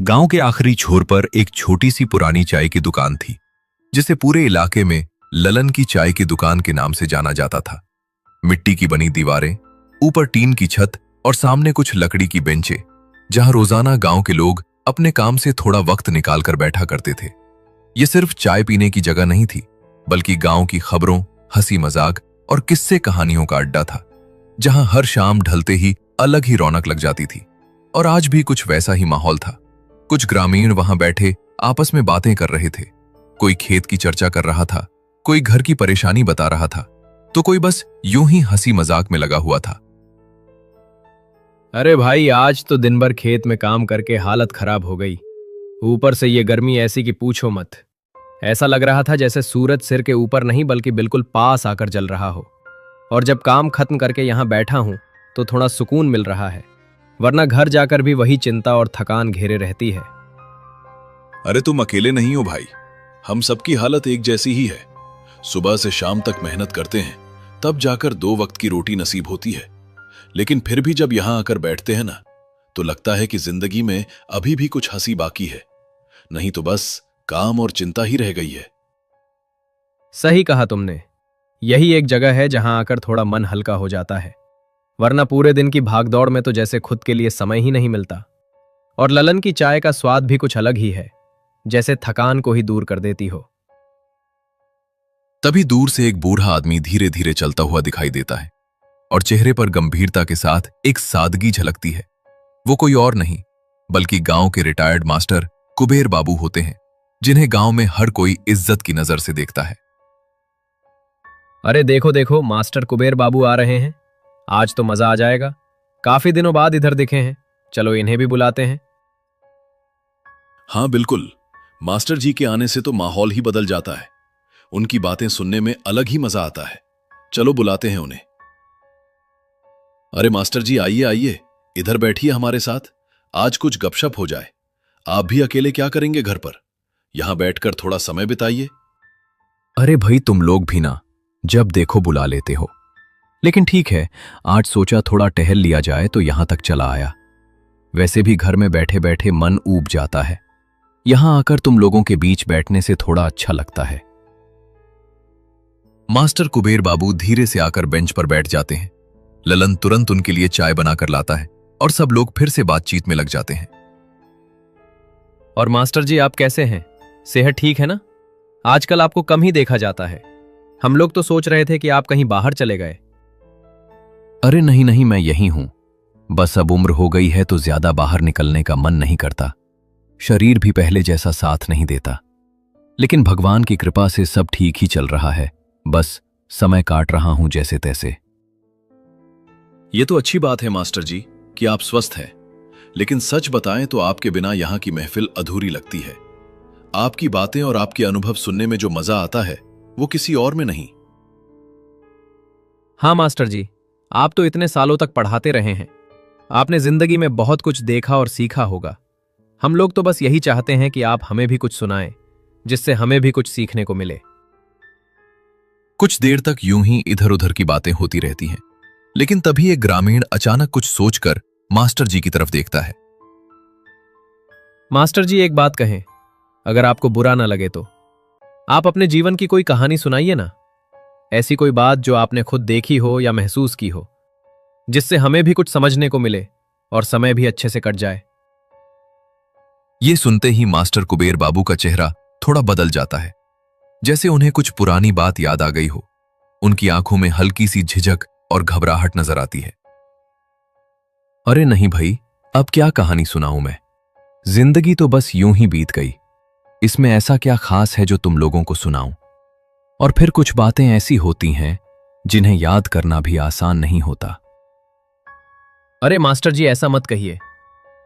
गांव के आखिरी छोर पर एक छोटी सी पुरानी चाय की दुकान थी, जिसे पूरे इलाके में ललन की चाय की दुकान के नाम से जाना जाता था। मिट्टी की बनी दीवारें, ऊपर टीन की छत और सामने कुछ लकड़ी की बेंचें, जहां रोजाना गांव के लोग अपने काम से थोड़ा वक्त निकालकर बैठा करते थे। ये सिर्फ चाय पीने की जगह नहीं थी, बल्कि गांव की खबरों, हंसी मजाक और किस्से कहानियों का अड्डा था, जहां हर शाम ढलते ही अलग ही रौनक लग जाती थी। और आज भी कुछ वैसा ही माहौल था। कुछ ग्रामीण वहां बैठे आपस में बातें कर रहे थे। कोई खेत की चर्चा कर रहा था, कोई घर की परेशानी बता रहा था, तो कोई बस यूं ही हंसी मजाक में लगा हुआ था। अरे भाई, आज तो दिन भर खेत में काम करके हालत खराब हो गई। ऊपर से ये गर्मी ऐसी कि पूछो मत। ऐसा लग रहा था जैसे सूरज सिर के ऊपर नहीं बल्कि बिल्कुल पास आकर जल रहा हो। और जब काम खत्म करके यहाँ बैठा हूं तो थोड़ा सुकून मिल रहा है, वरना घर जाकर भी वही चिंता और थकान घेरे रहती है। अरे तुम अकेले नहीं हो भाई, हम सबकी हालत एक जैसी ही है। सुबह से शाम तक मेहनत करते हैं, तब जाकर 2 वक्त की रोटी नसीब होती है। लेकिन फिर भी जब यहां आकर बैठते हैं ना, तो लगता है कि जिंदगी में अभी भी कुछ हंसी बाकी है, नहीं तो बस काम और चिंता ही रह गई है। सही कहा तुमने। यही एक जगह है जहां आकर थोड़ा मन हल्का हो जाता है, वरना पूरे दिन की भागदौड़ में तो जैसे खुद के लिए समय ही नहीं मिलता। और ललन की चाय का स्वाद भी कुछ अलग ही है, जैसे थकान को ही दूर कर देती हो। तभी दूर से एक बूढ़ा आदमी धीरे धीरे चलता हुआ दिखाई देता है, और चेहरे पर गंभीरता के साथ एक सादगी झलकती है। वो कोई और नहीं बल्कि गांव के रिटायर्ड मास्टर कुबेर बाबू होते हैं, जिन्हें गांव में हर कोई इज्जत की नजर से देखता है। अरे देखो देखो, मास्टर कुबेर बाबू आ रहे हैं। आज तो मजा आ जाएगा। काफी दिनों बाद इधर दिखे हैं, चलो इन्हें भी बुलाते हैं। हाँ बिल्कुल, मास्टर जी के आने से तो माहौल ही बदल जाता है। उनकी बातें सुनने में अलग ही मजा आता है। चलो बुलाते हैं उन्हें। अरे मास्टर जी, आइए आइए, इधर बैठिए हमारे साथ। आज कुछ गपशप हो जाए। आप भी अकेले क्या करेंगे घर पर, यहां बैठकर थोड़ा समय बिताइए। अरे भाई, तुम लोग भी ना जब देखो बुला लेते हो। लेकिन ठीक है, आज सोचा थोड़ा टहल लिया जाए तो यहां तक चला आया। वैसे भी घर में बैठे बैठे मन ऊब जाता है, यहां आकर तुम लोगों के बीच बैठने से थोड़ा अच्छा लगता है। मास्टर कुबेर बाबू धीरे से आकर बेंच पर बैठ जाते हैं। ललन तुरंत उनके लिए चाय बनाकर लाता है और सब लोग फिर से बातचीत में लग जाते हैं। और मास्टर जी, आप कैसे हैं? सेहत ठीक है ना? आजकल आपको कम ही देखा जाता है। हम लोग तो सोच रहे थे कि आप कहीं बाहर चले गए। अरे नहीं नहीं, मैं यही हूं। बस अब उम्र हो गई है तो ज्यादा बाहर निकलने का मन नहीं करता। शरीर भी पहले जैसा साथ नहीं देता। लेकिन भगवान की कृपा से सब ठीक ही चल रहा है। बस समय काट रहा हूं जैसे तैसे। ये तो अच्छी बात है मास्टर जी कि आप स्वस्थ हैं। लेकिन सच बताएं तो आपके बिना यहां की महफिल अधूरी लगती है। आपकी बातें और आपके अनुभव सुनने में जो मजा आता है, वो किसी और में नहीं। हाँ मास्टर जी, आप तो इतने सालों तक पढ़ाते रहे हैं। आपने जिंदगी में बहुत कुछ देखा और सीखा होगा। हम लोग तो बस यही चाहते हैं कि आप हमें भी कुछ सुनाएं, जिससे हमें भी कुछ सीखने को मिले। कुछ देर तक यूं ही इधर उधर की बातें होती रहती हैं, लेकिन तभी एक ग्रामीण अचानक कुछ सोचकर मास्टर जी की तरफ देखता है। मास्टर जी, एक बात कहें, अगर आपको बुरा ना लगे तो आप अपने जीवन की कोई कहानी सुनाइए ना। ऐसी कोई बात जो आपने खुद देखी हो या महसूस की हो, जिससे हमें भी कुछ समझने को मिले और समय भी अच्छे से कट जाए। ये सुनते ही मास्टर कुबेर बाबू का चेहरा थोड़ा बदल जाता है, जैसे उन्हें कुछ पुरानी बात याद आ गई हो। उनकी आंखों में हल्की सी झिझक और घबराहट नजर आती है। अरे नहीं भाई, अब क्या कहानी सुनाऊं मैं? जिंदगी तो बस यूं ही बीत गई। इसमें ऐसा क्या खास है जो तुम लोगों को सुनाऊं? और फिर कुछ बातें ऐसी होती हैं जिन्हें याद करना भी आसान नहीं होता। अरे मास्टर जी, ऐसा मत कहिए।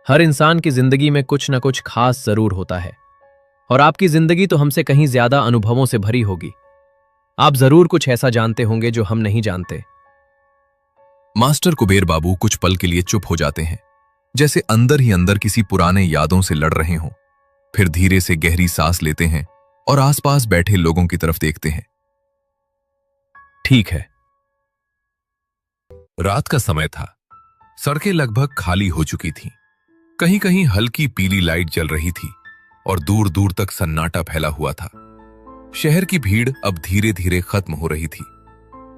हर इंसान की जिंदगी में कुछ न कुछ खास जरूर होता है, और आपकी जिंदगी तो हमसे कहीं ज्यादा अनुभवों से भरी होगी। आप जरूर कुछ ऐसा जानते होंगे जो हम नहीं जानते। मास्टर कुबेर बाबू कुछ पल के लिए चुप हो जाते हैं, जैसे अंदर ही अंदर किसी पुराने यादों से लड़ रहे हों। फिर धीरे से गहरी सांस लेते हैं और आसपास बैठे लोगों की तरफ देखते हैं। ठीक है। रात का समय था। सड़कें लगभग खाली हो चुकी थीं। कहीं कहीं हल्की पीली लाइट जल रही थी और दूर दूर तक सन्नाटा फैला हुआ था। शहर की भीड़ अब धीरे धीरे खत्म हो रही थी।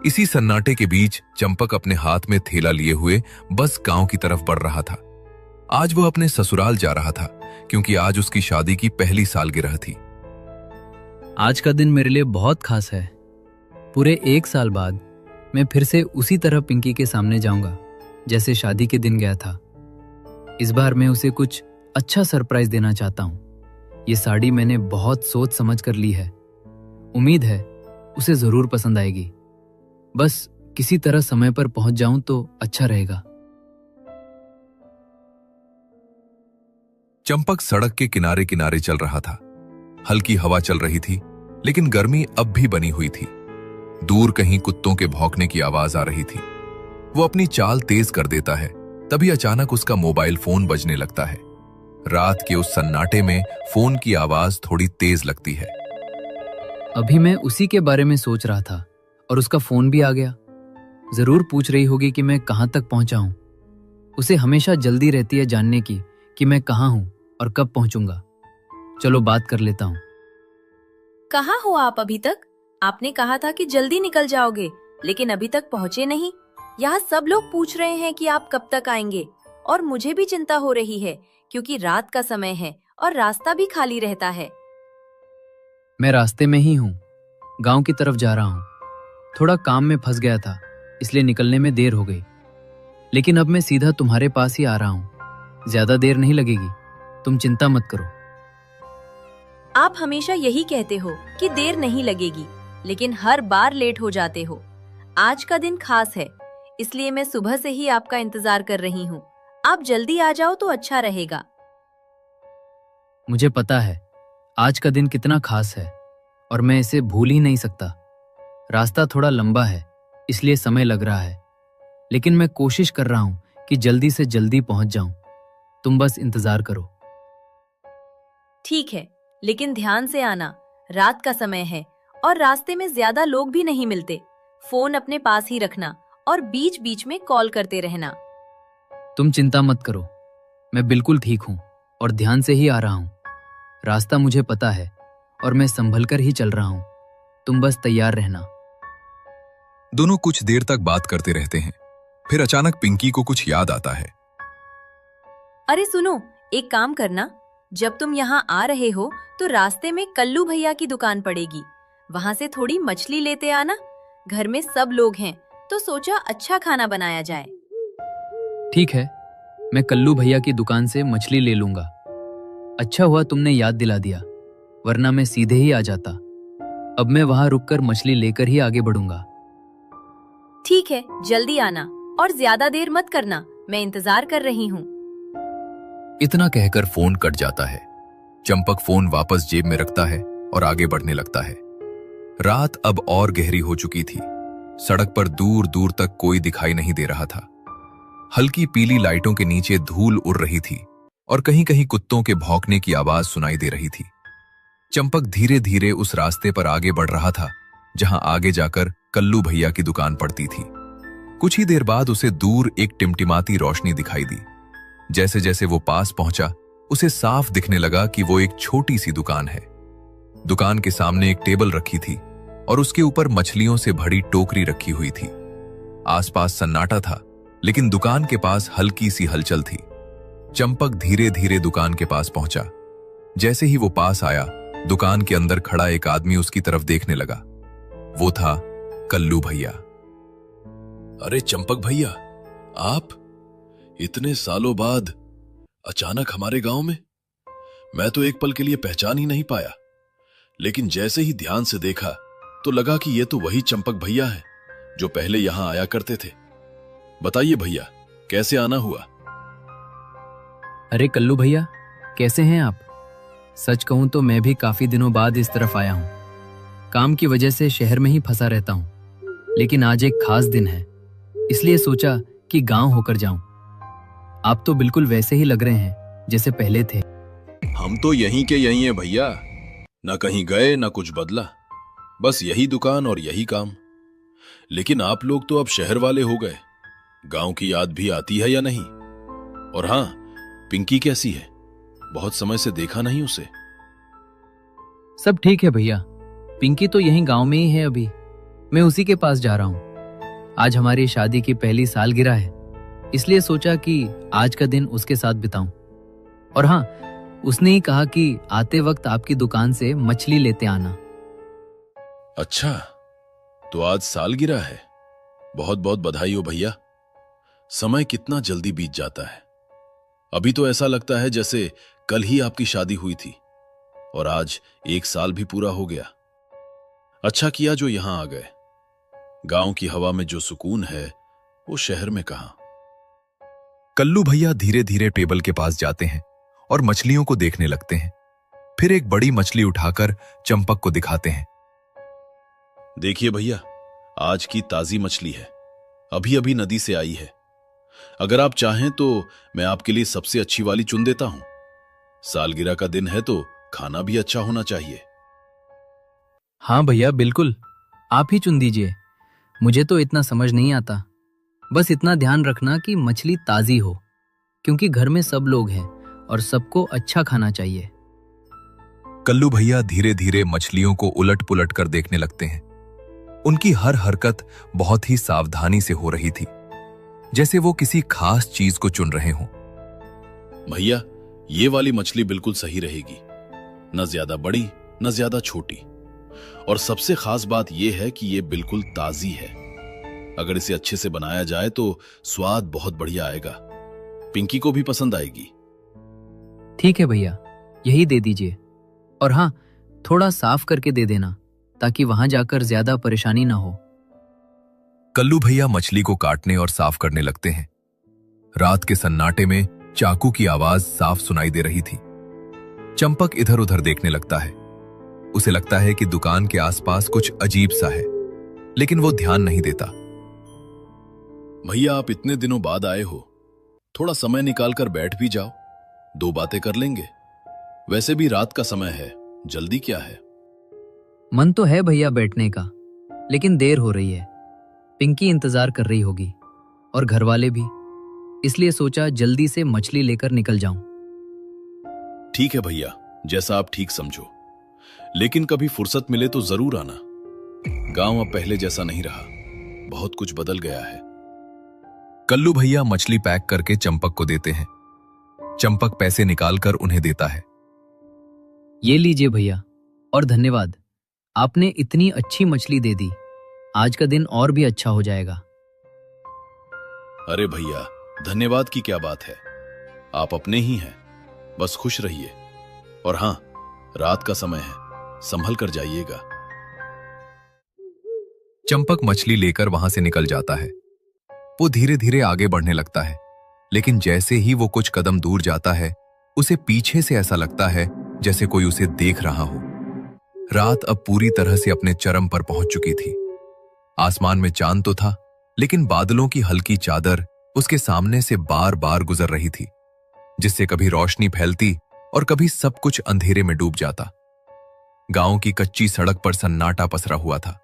इसी सन्नाटे के बीच चंपक अपने हाथ में थैला लिए हुए बस गांव की तरफ बढ़ रहा था। आज वो अपने ससुराल जा रहा था क्योंकि आज उसकी शादी की पहली सालगिरह थी। आज का दिन मेरे लिए बहुत खास है। पूरे 1 साल बाद मैं फिर से उसी तरह पिंकी के सामने जाऊंगा जैसे शादी के दिन गया था। इस बार मैं उसे कुछ अच्छा सरप्राइज देना चाहता हूँ। ये साड़ी मैंने बहुत सोच समझ कर ली है। उम्मीद है उसे जरूर पसंद आएगी। बस किसी तरह समय पर पहुंच जाऊं तो अच्छा रहेगा। चंपक सड़क के किनारे किनारे चल रहा था। हल्की हवा चल रही थी, लेकिन गर्मी अब भी बनी हुई थी। दूर कहीं कुत्तों के भौंकने की आवाज आ रही थी। वो अपनी चाल तेज कर देता है, तभी अचानक उसका मोबाइल फोन बजने लगता है। रात के उस सन्नाटे में फोन की आवाज थोड़ी तेज लगती है। अभी मैं उसी के बारे में सोच रहा था और उसका फोन भी आ गया। जरूर पूछ रही होगी कि मैं कहां तक पहुंचा हूं। उसे हमेशा जल्दी रहती है जानने की कि मैं कहां हूं और कब पहुंचूंगा। चलो बात कर लेता हूं। कहाँ हो आप अभी तक? आपने कहा था कि जल्दी निकल जाओगे, लेकिन अभी तक पहुँचे नहीं। यहाँ सब लोग पूछ रहे हैं कि आप कब तक आएंगे, और मुझे भी चिंता हो रही है क्योंकि रात का समय है और रास्ता भी खाली रहता है। मैं रास्ते में ही हूँ, गांव की तरफ जा रहा हूँ। थोड़ा काम में फंस गया था, इसलिए निकलने में देर हो गई। लेकिन अब मैं सीधा तुम्हारे पास ही आ रहा हूँ। ज्यादा देर नहीं लगेगी, तुम चिंता मत करो। आप हमेशा यही कहते हो कि देर नहीं लगेगी, लेकिन हर बार लेट हो जाते हो। आज का दिन खास है, इसलिए मैं सुबह से ही आपका इंतजार कर रही हूँ। आप जल्दी आ जाओ तो अच्छा रहेगा। मुझे पता है आज का दिन कितना खास है और मैं इसे भूल ही नहीं सकता। रास्ता थोड़ा लंबा है, इसलिए समय लग रहा है, लेकिन मैं कोशिश कर रहा हूँ कि जल्दी से जल्दी पहुंच जाऊं। तुम बस इंतजार करो। ठीक है, लेकिन ध्यान से आना। रात का समय है और रास्ते में ज्यादा लोग भी नहीं मिलते। फोन अपने पास ही रखना और बीच बीच में कॉल करते रहना। तुम चिंता मत करो, मैं बिल्कुल ठीक हूँ और ध्यान से ही आ रहा हूँ। रास्ता मुझे पता है और मैं संभल कर ही चल रहा हूँ। तुम बस तैयार रहना। दोनों कुछ देर तक बात करते रहते हैं। फिर अचानक पिंकी को कुछ याद आता है। अरे सुनो, एक काम करना, जब तुम यहाँ आ रहे हो तो रास्ते में कल्लू भैया की दुकान पड़ेगी। वहाँ से थोड़ी मछली लेते आना। घर में सब लोग हैं तो सोचा अच्छा खाना बनाया जाए। ठीक है, मैं कल्लू भैया की दुकान से मछली ले लूंगा। अच्छा हुआ तुमने याद दिला दिया, वरना मैं सीधे ही आ जाता। अब मैं वहां रुककर मछली लेकर ही आगे बढ़ूंगा। ठीक है, जल्दी आना और ज्यादा देर मत करना। मैं इंतजार कर रही हूँ। इतना कहकर फोन कट जाता है। चंपक फोन वापस जेब में रखता है और आगे बढ़ने लगता है। रात अब और गहरी हो चुकी थी। सड़क पर दूर दूर तक कोई दिखाई नहीं दे रहा था। हल्की पीली लाइटों के नीचे धूल उड़ रही थी और कहीं कहीं कुत्तों के भौंकने की आवाज सुनाई दे रही थी। चंपक धीरे धीरे उस रास्ते पर आगे बढ़ रहा था जहां आगे जाकर कल्लू भैया की दुकान पड़ती थी। कुछ ही देर बाद उसे दूर एक टिमटिमाती रोशनी दिखाई दी। जैसे जैसे वो पास पहुंचा, उसे साफ दिखने लगा कि वो एक छोटी सी दुकान है। दुकान के सामने एक टेबल रखी थी और उसके ऊपर मछलियों से भरी टोकरी रखी हुई थी। आसपास सन्नाटा था, लेकिन दुकान के पास हल्की सी हलचल थी। चंपक धीरे धीरे दुकान के पास पहुंचा। जैसे ही वो पास आया, दुकान के अंदर खड़ा एक आदमी उसकी तरफ देखने लगा। वो था कल्लू भैया। अरे चंपक भैया, आप इतने सालों बाद अचानक हमारे गांव में? मैं तो एक पल के लिए पहचान ही नहीं पाया, लेकिन जैसे ही ध्यान से देखा तो लगा कि ये तो वही चंपक भैया हैं जो पहले यहां आया करते थे। बताइए भैया, कैसे आना हुआ? अरे कल्लू भैया, कैसे हैं आप? सच कहूं तो मैं भी काफी दिनों बाद इस तरफ आया हूं। काम की वजह से शहर में ही फंसा रहता हूं, लेकिन आज एक खास दिन है, इसलिए सोचा कि गांव होकर जाऊं। आप तो बिल्कुल वैसे ही लग रहे हैं जैसे पहले थे। हम तो यहीं के यहीं हैं भैया, ना कहीं गए ना कुछ बदला, बस यही दुकान और यही काम। लेकिन आप लोग तो अब शहर वाले हो गए, गांव की याद भी आती है या नहीं? और हां, पिंकी कैसी है? बहुत समय से देखा नहीं उसे। सब ठीक है भैया। पिंकी तो यहीं गांव में ही है अभी। मैं उसी के पास जा रहा हूँ। आज हमारी शादी की पहली सालगिरह है, इसलिए सोचा कि आज का दिन उसके साथ बिताऊं। और हाँ, उसने ही कहा कि आते वक्त आपकी दुकान से मछली लेते आना। अच्छा, तो आज सालगिरह है। बहुत बहुत बधाई हो भैया। समय कितना जल्दी बीत जाता है। अभी तो ऐसा लगता है जैसे कल ही आपकी शादी हुई थी और आज 1 साल भी पूरा हो गया। अच्छा किया जो यहां आ गए। गांव की हवा में जो सुकून है वो शहर में कहां। कल्लू भैया धीरे धीरे टेबल के पास जाते हैं और मछलियों को देखने लगते हैं। फिर एक बड़ी मछली उठाकर चंपक को दिखाते हैं। देखिए भैया, आज की ताजी मछली है, अभी अभी नदी से आई है। अगर आप चाहें तो मैं आपके लिए सबसे अच्छी वाली चुन देता हूं। सालगिरह का दिन है तो खाना भी अच्छा होना चाहिए। हाँ भैया, बिल्कुल, आप ही चुन दीजिए। मुझे तो इतना समझ नहीं आता। बस इतना ध्यान रखना कि मछली ताजी हो, क्योंकि घर में सब लोग हैं और सबको अच्छा खाना चाहिए। कल्लू भैया धीरे धीरे मछलियों को उलट पुलट कर देखने लगते हैं। उनकी हर हरकत बहुत ही सावधानी से हो रही थी, जैसे वो किसी खास चीज को चुन रहे हों। भैया, ये वाली मछली बिल्कुल सही रहेगी। न ज्यादा बड़ी न ज्यादा छोटी, और सबसे खास बात यह है कि ये बिल्कुल ताजी है। अगर इसे अच्छे से बनाया जाए तो स्वाद बहुत बढ़िया आएगा। पिंकी को भी पसंद आएगी। ठीक है भैया, यही दे दीजिए। और हाँ, थोड़ा साफ करके दे देना ताकि वहां जाकर ज्यादा परेशानी ना हो। कल्लू भैया मछली को काटने और साफ करने लगते हैं। रात के सन्नाटे में चाकू की आवाज साफ सुनाई दे रही थी। चंपक इधर उधर देखने लगता है। उसे लगता है कि दुकान के आसपास कुछ अजीब सा है, लेकिन वो ध्यान नहीं देता। भैया, आप इतने दिनों बाद आए हो, थोड़ा समय निकालकर बैठ भी जाओ, 2 बातें कर लेंगे। वैसे भी रात का समय है, जल्दी क्या है? मन तो है भैया बैठने का, लेकिन देर हो रही है। पिंकी इंतजार कर रही होगी और घर वाले भी, इसलिए सोचा जल्दी से मछली लेकर निकल जाऊं। ठीक है भैया, जैसा आप ठीक समझो। लेकिन कभी फुर्सत मिले तो जरूर आना। गांव अब पहले जैसा नहीं रहा, बहुत कुछ बदल गया है। कल्लू भैया मछली पैक करके चंपक को देते हैं। चंपक पैसे निकालकर उन्हें देता है। ये लीजिए भैया, और धन्यवाद। आपने इतनी अच्छी मछली दे दी। आज का दिन और भी अच्छा हो जाएगा। अरे भैया, धन्यवाद की क्या बात है। आप अपने ही हैं, बस खुश रहिए। और हां, रात का समय है, संभल कर जाइएगा। चंपक मछली लेकर वहां से निकल जाता है। वो धीरे धीरे आगे बढ़ने लगता है, लेकिन जैसे ही वो कुछ कदम दूर जाता है, उसे पीछे से ऐसा लगता है जैसे कोई उसे देख रहा हो। रात अब पूरी तरह से अपने चरम पर पहुंच चुकी थी। आसमान में चांद तो था, लेकिन बादलों की हल्की चादर उसके सामने से बार बार गुजर रही थी, जिससे कभी रोशनी फैलती और कभी सब कुछ अंधेरे में डूब जाता। गांव की कच्ची सड़क पर सन्नाटा पसरा हुआ था।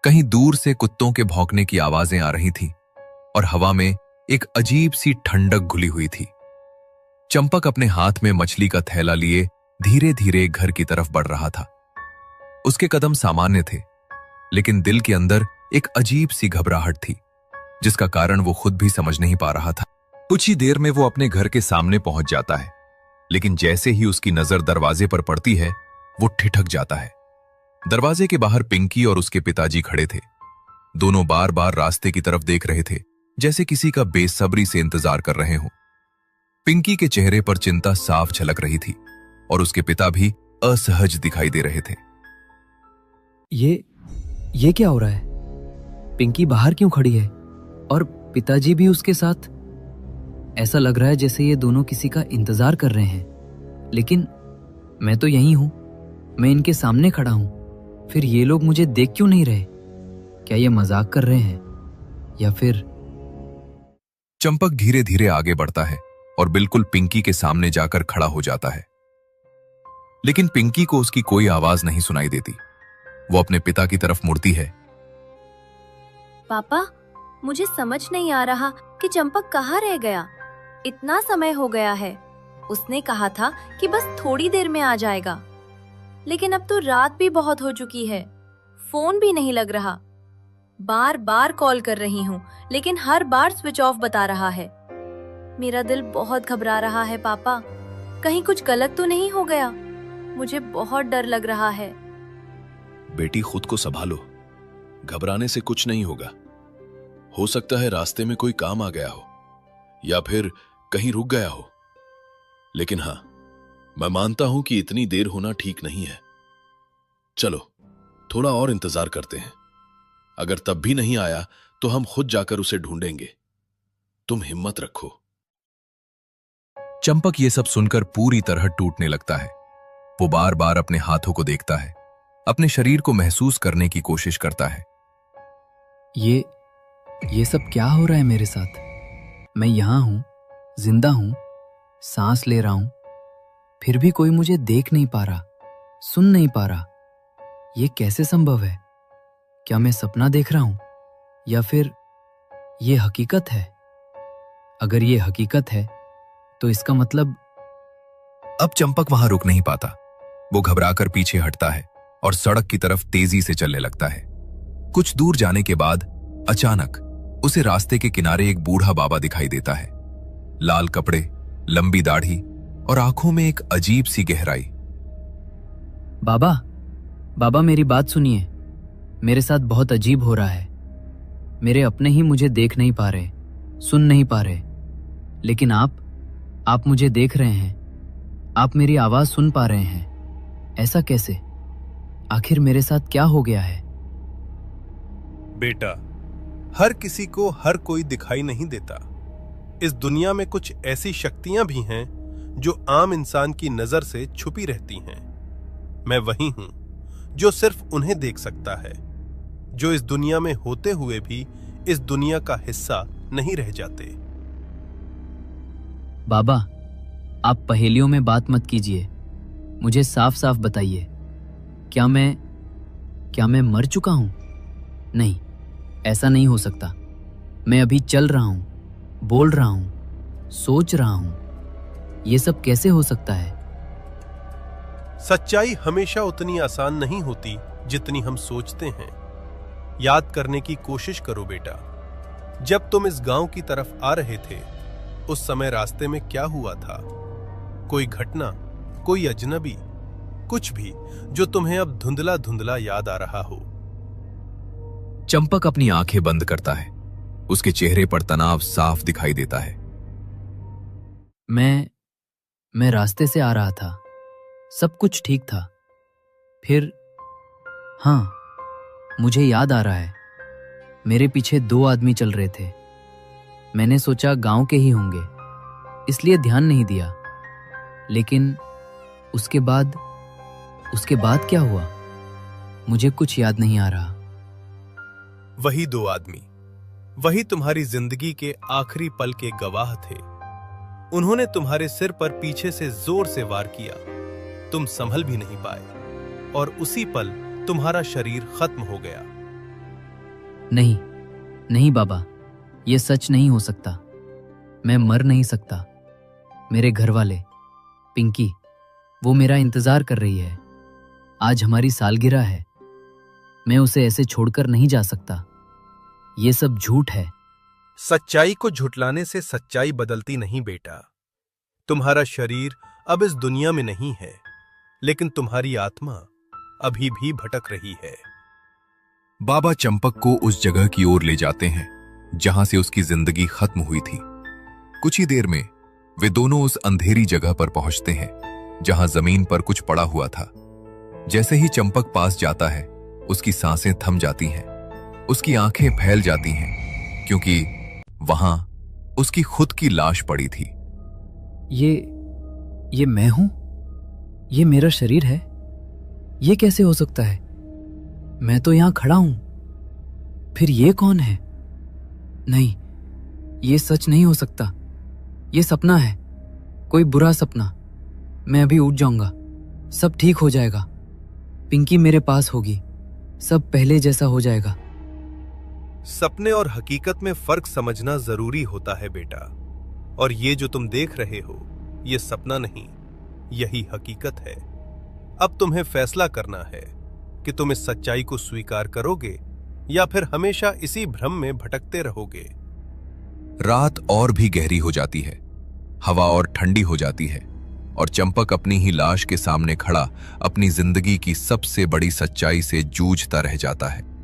कहीं दूर से कुत्तों के भौंकने की आवाजें आ रही थीं और हवा में एक अजीब सी ठंडक घुली हुई थी। चंपक अपने हाथ में मछली का थैला लिए धीरे धीरे घर की तरफ बढ़ रहा था। उसके कदम सामान्य थे, लेकिन दिल के अंदर एक अजीब सी घबराहट थी, जिसका कारण वो खुद भी समझ नहीं पा रहा था। कुछ ही देर में वो अपने घर के सामने पहुंच जाता है, लेकिन जैसे ही उसकी नजर दरवाजे पर पड़ती है, वो ठिठक जाता है। दरवाजे के बाहर पिंकी और उसके पिताजी खड़े थे। दोनों बार बार रास्ते की तरफ देख रहे थे, जैसे किसी का बेसब्री से इंतजार कर रहे हों। पिंकी के चेहरे पर चिंता साफ झलक रही थी और उसके पिता भी असहज दिखाई दे रहे थे। ये क्या हो रहा है? पिंकी बाहर क्यों खड़ी है और पिताजी भी उसके साथ? ऐसा लग रहा है जैसे ये दोनों किसी का इंतजार कर रहे हैं, लेकिन मैं तो यहीं हूं, मैं इनके सामने खड़ा हूं। फिर ये लोग मुझे देख क्यों नहीं रहे? क्या ये मजाक कर रहे हैं या फिर? चंपक धीरे धीरे आगे बढ़ता है और बिल्कुल पिंकी के सामने जाकर खड़ा हो जाता है, लेकिन पिंकी को उसकी कोई आवाज नहीं सुनाई देती। वो अपने पिता की तरफ मुड़ती है। पापा, मुझे समझ नहीं आ रहा कि चंपक कहाँ रह गया। इतना समय हो गया है, उसने कहा था कि बस थोड़ी देर में आ जाएगा, लेकिन अब तो रात भी बहुत हो चुकी है, फोन भी नहीं लग रहा। बार बार कॉल कर रही हूँ, लेकिन हर बार स्विच ऑफ बता रहा है। मेरा दिल बहुत घबरा रहा है पापा, कहीं कुछ गलत तो नहीं हो गया? मुझे बहुत डर लग रहा है। बेटी, खुद को संभालो, घबराने से कुछ नहीं होगा। हो सकता है रास्ते में कोई काम आ गया हो या फिर कहीं रुक गया हो, लेकिन हां, मैं मानता हूं कि इतनी देर होना ठीक नहीं है। चलो थोड़ा और इंतजार करते हैं, अगर तब भी नहीं आया तो हम खुद जाकर उसे ढूंढेंगे। तुम हिम्मत रखो। चंपक ये सब सुनकर पूरी तरह टूटने लगता है। वो बार बार अपने हाथों को देखता है, अपने शरीर को महसूस करने की कोशिश करता है। ये सब क्या हो रहा है मेरे साथ? मैं यहां हूं, जिंदा हूं, सांस ले रहा हूं, फिर भी कोई मुझे देख नहीं पा रहा, सुन नहीं पा रहा। ये कैसे संभव है? क्या मैं सपना देख रहा हूं या फिर ये हकीकत है? अगर ये हकीकत है तो इसका मतलब। अब चंपक वहां रुक नहीं पाता। वो घबराकर पीछे हटता है और सड़क की तरफ तेजी से चलने लगता है। कुछ दूर जाने के बाद अचानक उसे रास्ते के किनारे एक बूढ़ा बाबा दिखाई देता है। लाल कपड़े, लंबी दाढ़ी और आंखों में एक अजीब सी गहराई। बाबा मेरी बात सुनिए, मेरे साथ बहुत अजीब हो रहा है। मेरे अपने ही मुझे देख नहीं पा रहे, सुन नहीं पा रहे, लेकिन आप मुझे देख रहे हैं, आप मेरी आवाज सुन पा रहे हैं। ऐसा कैसे? आखिर मेरे साथ क्या हो गया है? बेटा, हर किसी को हर कोई दिखाई नहीं देता। इस दुनिया में कुछ ऐसी शक्तियां भी हैं जो आम इंसान की नजर से छुपी रहती हैं। मैं वही हूं जो सिर्फ उन्हें देख सकता है, जो इस दुनिया में होते हुए भी इस दुनिया का हिस्सा नहीं रह जाते। बाबा, आप पहेलियों में बात मत कीजिए, मुझे साफ साफ बताइए, क्या मैं मर चुका हूं? नहीं, ऐसा नहीं हो सकता। मैं अभी चल रहा हूं, बोल रहा हूं, सोच रहा हूं। ये सब कैसे हो सकता है? सच्चाई हमेशा उतनी आसान नहीं होती जितनी हम सोचते हैं। याद करने की कोशिश करो बेटा, जब तुम इस गांव की तरफ आ रहे थे, उस समय रास्ते में क्या हुआ था? कोई घटना, कोई अजनबी, कुछ भी जो तुम्हें अब धुंधला धुंधला याद आ रहा हो। चंपक अपनी आंखें बंद करता है। उसके चेहरे पर तनाव साफ दिखाई देता है। मैं रास्ते से आ रहा था, सब कुछ ठीक था। फिर हां, मुझे याद आ रहा है, मेरे पीछे 2 आदमी चल रहे थे। मैंने सोचा गांव के ही होंगे, इसलिए ध्यान नहीं दिया। लेकिन उसके बाद क्या हुआ? मुझे कुछ याद नहीं आ रहा। वही 2 आदमी, वही तुम्हारी जिंदगी के आखिरी पल के गवाह थे। उन्होंने तुम्हारे सिर पर पीछे से जोर से वार किया। तुम संभल भी नहीं पाए और उसी पल तुम्हारा शरीर खत्म हो गया। नहीं बाबा, ये सच नहीं हो सकता। मैं मर नहीं सकता। मेरे घर वाले, पिंकी, वो मेरा इंतजार कर रही है। आज हमारी सालगिरह है। मैं उसे ऐसे छोड़कर नहीं जा सकता। ये सब झूठ है। सच्चाई को झुठलाने से सच्चाई बदलती नहीं बेटा। तुम्हारा शरीर अब इस दुनिया में नहीं है, लेकिन तुम्हारी आत्मा अभी भी भटक रही है। बाबा चंपक को उस जगह की ओर ले जाते हैं जहां से उसकी जिंदगी खत्म हुई थी। कुछ ही देर में वे दोनों उस अंधेरी जगह पर पहुंचते हैं जहां जमीन पर कुछ पड़ा हुआ था। जैसे ही चंपक पास जाता है, उसकी सांसें थम जाती हैं, उसकी आंखें फैल जाती हैं, क्योंकि वहां उसकी खुद की लाश पड़ी थी। ये मैं हूं? ये मेरा शरीर है? ये कैसे हो सकता है? मैं तो यहां खड़ा हूं, फिर ये कौन है? नहीं, ये सच नहीं हो सकता। ये सपना है, कोई बुरा सपना। मैं अभी उठ जाऊंगा, सब ठीक हो जाएगा। पिंकी मेरे पास होगी, सब पहले जैसा हो जाएगा। सपने और हकीकत में फर्क समझना जरूरी होता है बेटा। और ये जो तुम देख रहे हो, ये सपना नहीं, यही हकीकत है। अब तुम्हें फैसला करना है कि तुम इस सच्चाई को स्वीकार करोगे या फिर हमेशा इसी भ्रम में भटकते रहोगे। रात और भी गहरी हो जाती है, हवा और ठंडी हो जाती है, और चंपक अपनी ही लाश के सामने खड़ा अपनी जिंदगी की सबसे बड़ी सच्चाई से जूझता रह जाता है।